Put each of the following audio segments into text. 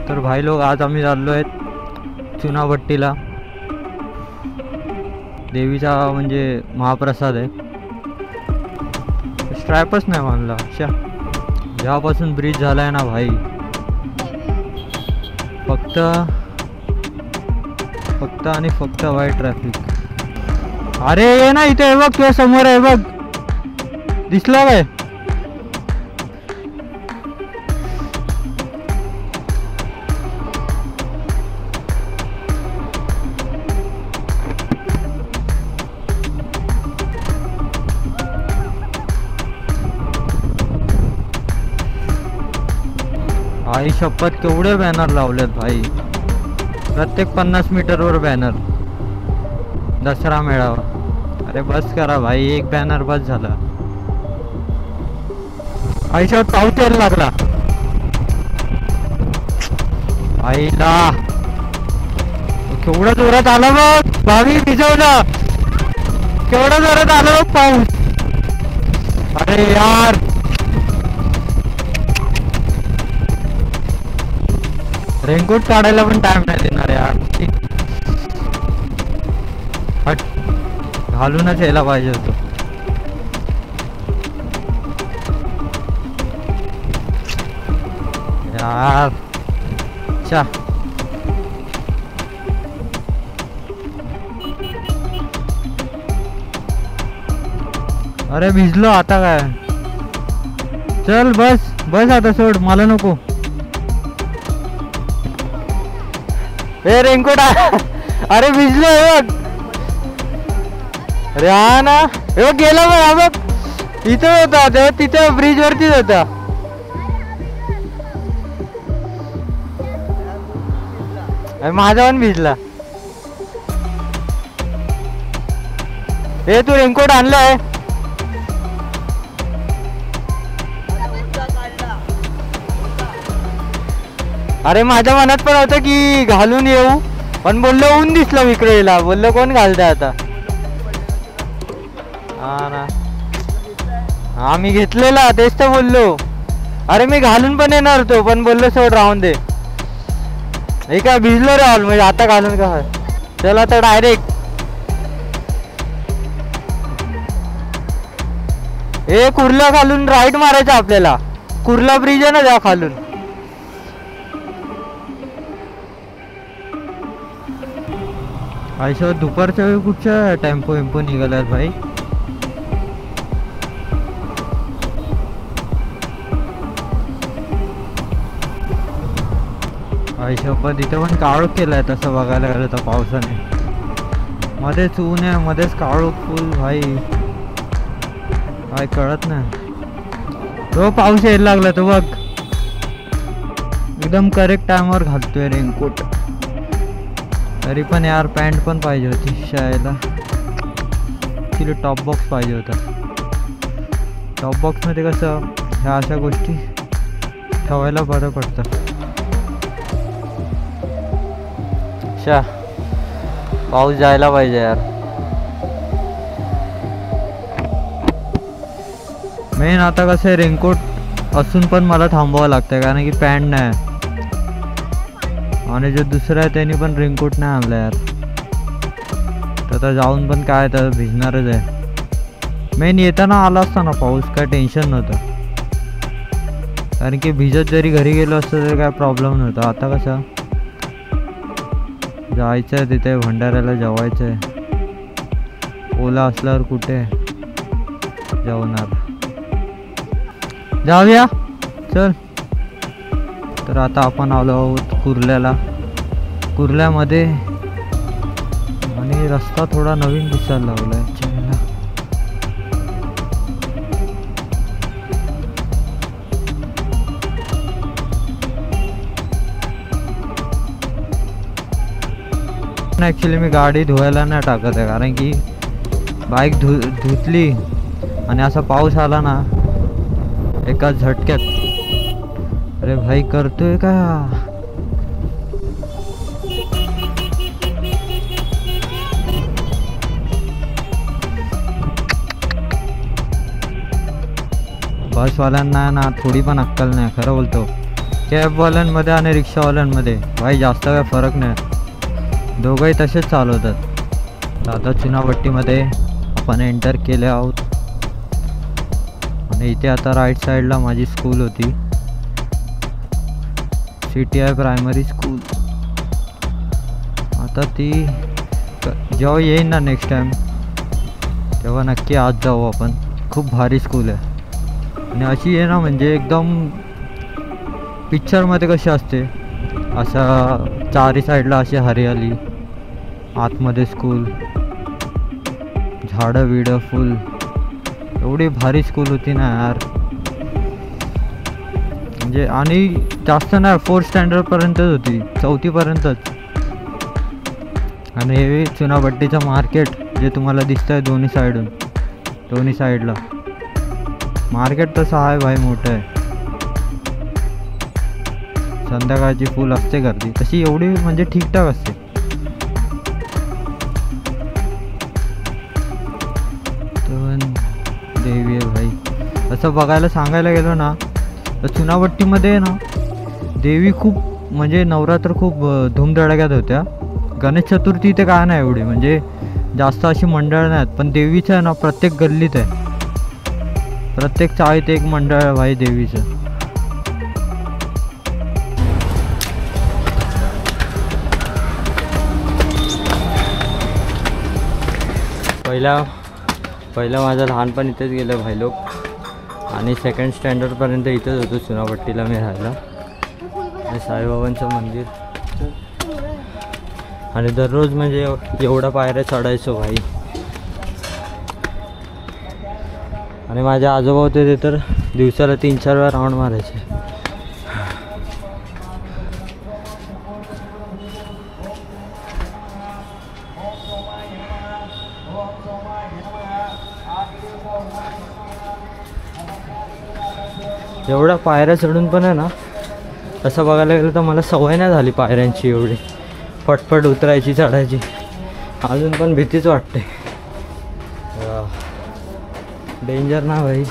तर भाई लोग आज आम्ही चाललो आहेत चुनाभट्टीला. देवीचा म्हणजे महाप्रसाद आहे. स्ट्रॅपच नाही मानला. अच्छा, जेव्हापासून ब्रिज झालाय ना भाई, फक्त आणि फक्त वाईट ट्रॅफिक. अरे ये ना इथे आहे बघ, तुझ्या समोर आहे बघ, दिसला काय? आई शपथ, केवढे बॅनर लावलेत भाई, प्रत्येक 50 मीटरवर बॅनर. दसरा मेळावा. अरे बस करा भाई, एक बॅनर बस झाला. आईच्यावर पाऊस यायला लागला. आईला केवढा जोरात आला बघ भावी, भिजवलं. केवढा जोरात आला बघ पाऊस. अरे यार, रेनकोट काढायला पण टाइम नाही देणार यार. हट, घालूनच यायला पाहिजे होतं. यार चा, अरे भिजलो आता काय. चल बस बस आता, सोड, मला नको. ए रेनकोट, अरे भिजलो बघ. अरे हा ना, हे बघ गेला बघ. हा बघ इथं होता, तेव्हा तिथे ब्रिज वरतीच होता. माझा पण भिजला. ए तू रेनकोट आणलाय? अरे माझ्या मनात पण होतं की घालून येऊ, पण बोललो ऊन दिसलं विक्रेला, बोललो कोण घालतंय आता. हा ना, आम्ही घेतलेला, तेच तर बोललो. अरे मी घालून पण येणार होतो, पण बोललो सोड राहून दे. हे काय भिजलो रे म्हणजे आता घालून का. चल आता डायरेक्ट. हे कुर्ला खालून राईट मारायचं आपल्याला. कुर्ला ब्रिज आहे ना, जा खालून. आयशा दुपारच्या वेळी कुठच्या टेम्पो निघाल्यात भाई. आयशा पण इथे पण काळोख केलाय तसं बघायला गेलं तर पावसाने. मध्येच ऊन आहे, मध्येच काळोख फुल भाई, काय कळत नाही. तो पाऊस यायला लागला तो बघ. एकदम करेक्ट टाइमवर घालतोय रेनकोट. तरी पण यार पॅन्ट पण पाहिजे होती शाळेला. तिला टॉप बॉक्स पाहिजे होता. टॉप बॉक्समध्ये कसं ह्या अशा गोष्टी ठेवायला बरं पडतं. शा, पाऊस जायला पाहिजे यार. मेन आता कसं आहे, रेनकोट असून पण मला थांबावं लागतं कारण की पॅन्ट नाही. आणि जो दुसरा आहे त्याने पण रेनकोट नाही आणला यार. तर आता जाऊन पण काय, तर भिजणारच आहे. मेन येताना आला असता ना पाऊस, काय टेन्शन नव्हतं. कारण की भिजत जरी घरी गेलो असतं तरी काय प्रॉब्लेम नव्हता. आता कसं जायचं आहे तिथे भंडाऱ्याला, जेवायचं आहे. ओला असल्यावर कुठे जेवणार. जाऊया चल. तर आता आपण आलो आहोत कुर्ल्याला. कुर्ल्यामध्ये आणि रस्ता थोडा नवीन दिसायला लागला आहे. ॲक्च्युली मी गाडी धुवायला नाही टाकत आहे कारण की बाईक धुतली आणि असा पाऊस आला ना एका झटक्यात. अरे भाई करतोय का. बसवाल्यांना ना थोडी पण अक्कल नाही, खरं बोलतो. कॅबवाल्यांमध्ये आणि रिक्षावाल्यांमध्ये भाई जास्त काय फरक नाही, दोघंही तसेच चालवतात. आता चुनाभट्टीमध्ये आपण एंटर केले आहोत आणि इथे आता राईट साईडला माझी स्कूल होती, CTI प्रायमरी स्कूल. आता ती जेव्हा येईन ना नेक्स्ट टाईम तेव्हा नक्की आज जाऊ आपण. खूप भारी स्कूल आहे आणि अशी आहे ना म्हणजे एकदम पिक्चरमध्ये कशी असते अशा चारी साईडला अशी हरियाली, आतमध्ये स्कूल, झाडं विडं फुल, एवढी भारी स्कूल होती ना यार. म्हणजे आणि जास्त नाही 4th स्टँडर्डपर्यंतच होती, 4थीपर्यंतच. आणि हे चुनाभट्टीचं मार्केट जे तुम्हाला दिसतंय दोन्ही साईडला मार्केट तसं आहे भाई, मोठं आहे. संध्याकाळची फुल असते गर्दी तशी, एवढी म्हणजे ठीकठाक असते. देवी आहे भाई. असं बघायला सांगायला गेलो ना तर चुनाभट्टीमध्ये ना देवी खूप म्हणजे नवरात्र खूप धूमधडाक्यात होत्या. गणेश चतुर्थी इथे काय नाही एवढी, म्हणजे जास्त अशी मंडळ नाहीत, पण देवीचं आहे ना प्रत्येक गल्लीत आहे, प्रत्येक चाळीत एक मंडळ आहे भाई देवीचं. पहिला माझं लहानपण इथेच गेलं भाई लोक, आणि 2nd स्टँडर्डपर्यंत इथंच होतो चुनाभट्टीला मी राहायला. आणि साईबाबांचं मंदिर, आणि दररोज म्हणजे एवढा पायऱ्या चढायचो भाई. आणि माझे आजोबा होते ते तर दिवसाला 3-4 वेळा राऊंड मारायचे. एवढ्या पायऱ्या चढून पण आहे ना, तसं बघायला गेलं तर मला सवय नाही झाली पायऱ्यांची एवढी, फटफट उतरायची चढायची, अजून पण भीतीच वाटते. डेंजर ना भाई.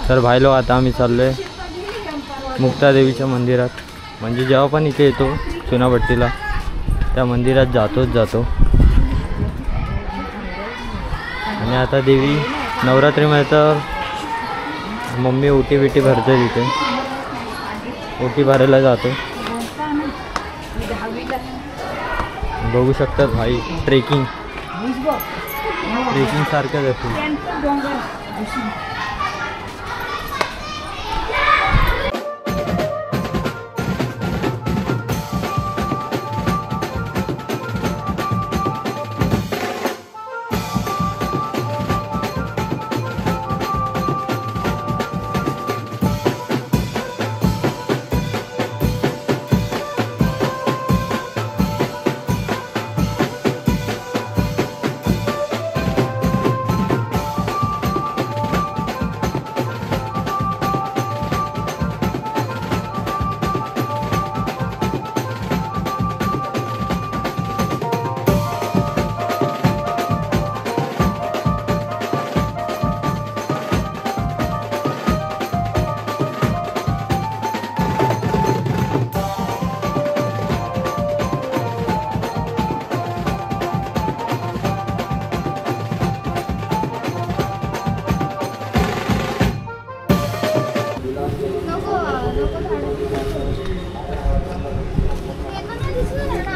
तर भाई लोक आता आम्ही चाललो आहे मुक्तादेवीच्या मंदिरात. म्हणजे जेव्हा पण इथे येतो चुनाभट्टीला त्या मंदिरात जातो. आणि आता देवी नवरात्रीमध्ये तर मम्मी ओटी बिटी भरते तिथे, ओटी भरायला जातो. बघू शकतात भाई ट्रेकिंग सारखंच असेल.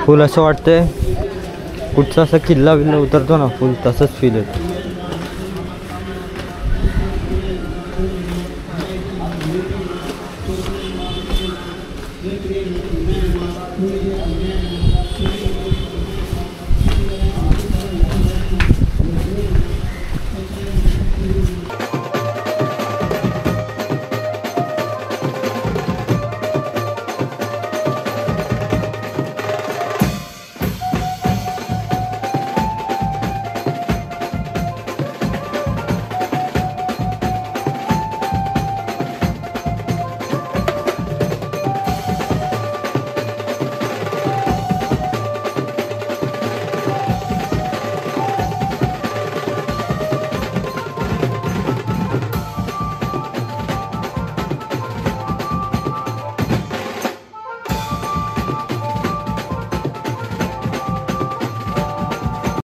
फुल असं वाटतंय कुठचा असा किल्ला बिल्ला उतरतो ना फुल तसंच फील येतो.